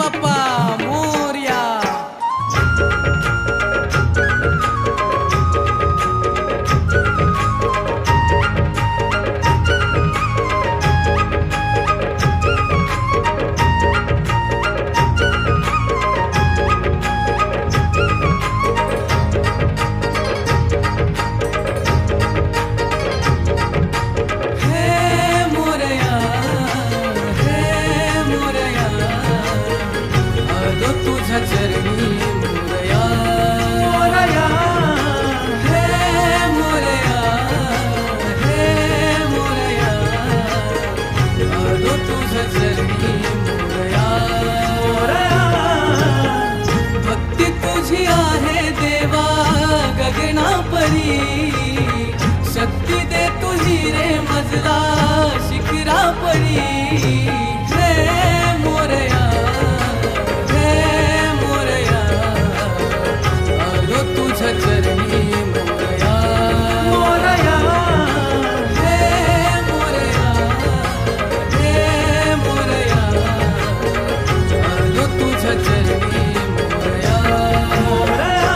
बाप्पा मोरया. चरणी मोरया मोरया हे मोरया हे मोरया आलो तुझ्या चरणी मोरया मोरया. भक्ती तुझी आहे देवा गगना परी, शक्ती दे तुझी रे मजला शिखरा परी. हे मोरया चरणी मोरया मोरया हे मोरया हे मोरया आलो तुझ्या चरणी मोरया मोरया.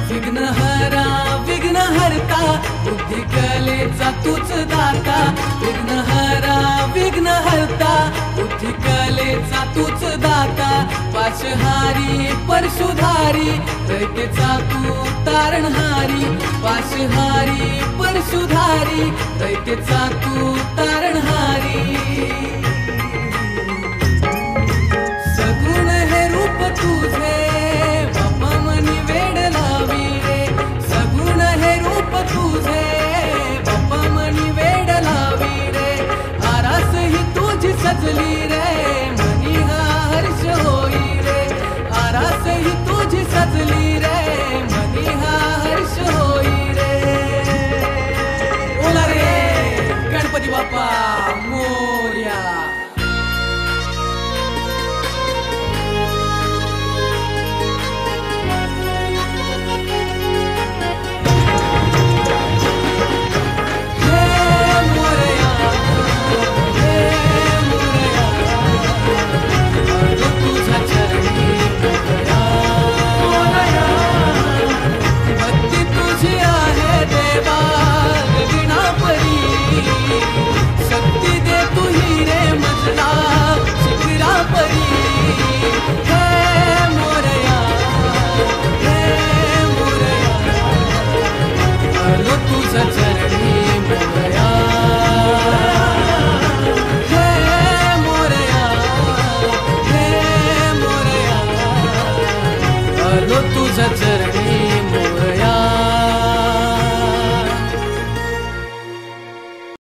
विघ्नहरा विघ्नहर्ता बुद्धी कलेचा तूच दाता. विघ्नहरा विघ्नहर्ता बुद्धी कलेचा तूच दाता. पाशहारी परशुधारी दैत्येचा तू तारणहारी. पाशहारी परशुधारी दैत्येचा तू तारणहारी. सगुण हे रूप तुझे बाप्पा मनी वेड लावी रे. सगुण हे रूप तुझे बाप्पा मनी वेड लावी रे. आरास ही तुझी सजली रे मनी हा हर्ष होई रे. आरास ही तुझी सजली रे मनी हा हर्ष होई रे. बोला रे गणपती बाप्पा मोरया. तुझ्या